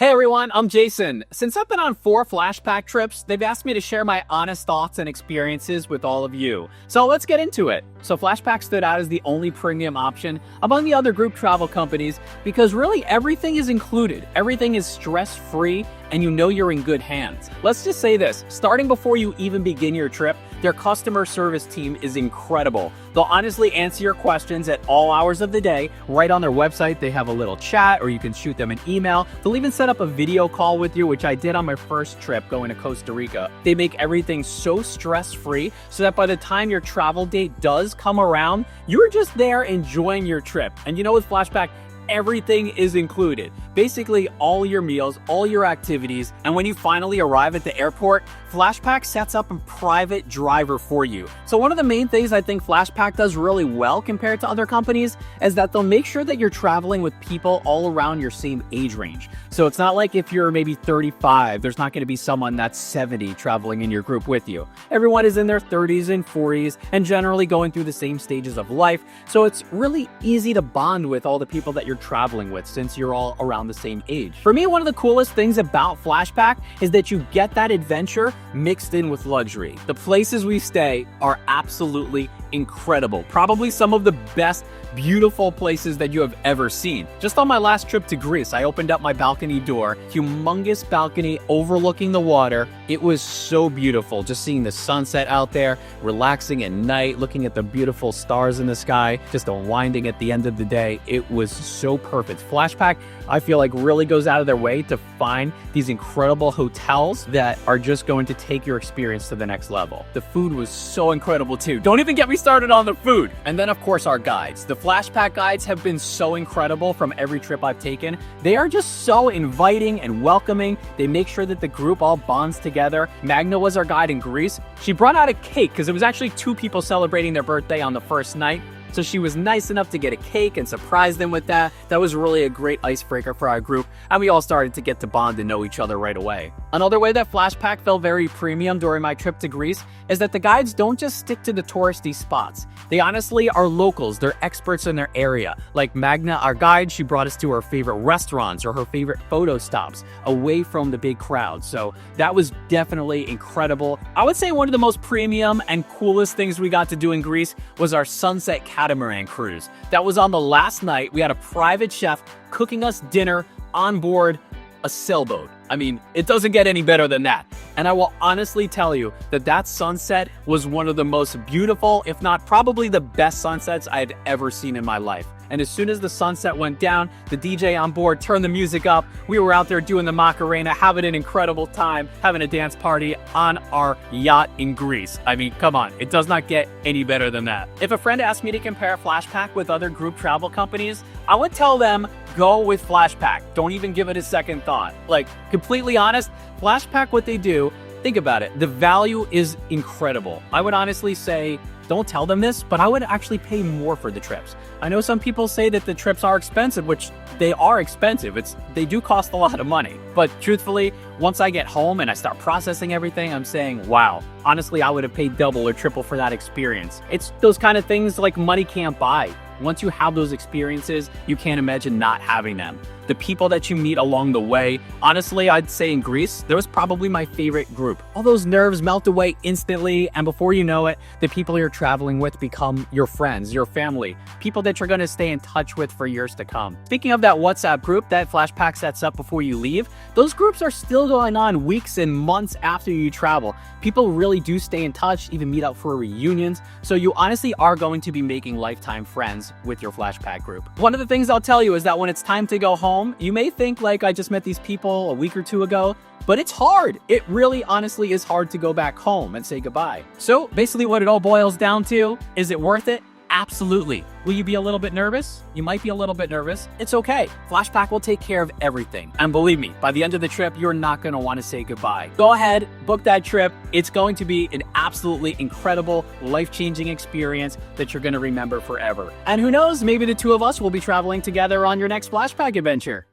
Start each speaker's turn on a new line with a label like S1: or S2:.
S1: Hey everyone, I'm Jason. Since I've been on 4 flashback trips, they've asked me to share my honest thoughts and experiences with all of you. So let's get into it. So Flashpack stood out as the only premium option among the other group travel companies because really everything is included. Everything is stress-free and you know you're in good hands. Let's just say this, starting before you even begin your trip, their customer service team is incredible. They'll honestly answer your questions at all hours of the day. Right on their website, they have a little chat, or you can shoot them an email. They'll even set up a video call with you, which I did on my first trip going to Costa Rica. They make everything so stress-free so that by the time your travel date does come around, you're just there enjoying your trip. And you know, with Flashback, everything is included. Basically, all your meals, all your activities, and when you finally arrive at the airport, Flashpack sets up a private driver for you. So one of the main things I think Flashpack does really well compared to other companies is that they'll make sure that you're traveling with people all around your same age range. So it's not like if you're maybe 35, there's not going to be someone that's 70 traveling in your group with you. Everyone is in their 30s and 40s and generally going through the same stages of life. So it's really easy to bond with all the people that you're traveling with since you're all around the same age. For me, one of the coolest things about Flashpack is that you get that adventure mixed in with luxury. The places we stay are absolutely incredible. Probably some of the best, beautiful places that you have ever seen. Just on my last trip to Greece, I opened up my balcony door, humongous balcony overlooking the water. It was so beautiful, just seeing the sunset out there, relaxing at night, looking at the beautiful stars in the sky, just unwinding at the end of the day. It was so perfect. Flashpack, I feel like, really goes out of their way to find these incredible hotels that are just going to take your experience to the next level. The food was so incredible too. Don't even get me started on the food. And then of course our guides. The Flashpack guides have been so incredible from every trip I've taken. They are just so inviting and welcoming. They make sure that the group all bonds together. Magna was our guide in Greece. She brought out a cake because it was actually 2 people celebrating their birthday on the first night. So she was nice enough to get a cake and surprise them with that. That was really a great icebreaker for our group, and we all started to get to bond and know each other right away. Another way that Flashpack felt very premium during my trip to Greece is that the guides don't just stick to the touristy spots. They honestly are locals. They're experts in their area. Like Magna, our guide, she brought us to her favorite restaurants or her favorite photo stops away from the big crowd. So that was definitely incredible. I would say one of the most premium and coolest things we got to do in Greece was our sunset catamaran cruise. That was on the last night. We had a private chef cooking us dinner on board a sailboat. I mean, it doesn't get any better than that. And I will honestly tell you that that sunset was one of the most beautiful, if not probably the best sunsets I had ever seen in my life. And as soon as the sunset went down, the DJ on board turned the music up. We were out there doing the Macarena, having an incredible time, having a dance party on our yacht in Greece. I mean, come on, it does not get any better than that. If a friend asked me to compare Flashpack with other group travel companies, I would tell them, go with Flashpack. Don't even give it a second thought. Like, completely honest, Flashpack, what they do, think about it, the value is incredible. I would honestly say, don't tell them this, but I would actually pay more for the trips. I know some people say that the trips are expensive, which they are expensive. They do cost a lot of money. But truthfully, once I get home and I start processing everything, I'm saying, wow, honestly, I would have paid double or triple for that experience. It's those kind of things like money can't buy. Once you have those experiences, you can't imagine not having them. The people that you meet along the way, honestly, I'd say in Greece, that was probably my favorite group. All those nerves melt away instantly, and before you know it, the people you're traveling with become your friends, your family, people that you're going to stay in touch with for years to come. Speaking of that WhatsApp group that Flashpack sets up before you leave, those groups are still going on weeks and months after you travel. People really do stay in touch, even meet up for reunions, so you honestly are going to be making lifetime friends with your Flashpack group. One of the things I'll tell you is that when it's time to go home, you may think like I just met these people a week or 2 ago, but it's hard. It really honestly is hard to go back home and say goodbye. So basically what it all boils down to, is it worth it? Absolutely. Will you be a little bit nervous? You might be a little bit nervous. It's okay. Flashpack will take care of everything. And believe me, by the end of the trip, you're not going to want to say goodbye. Go ahead, book that trip. It's going to be an absolutely incredible, life-changing experience that you're going to remember forever. And who knows, maybe the 2 of us will be traveling together on your next Flashpack adventure.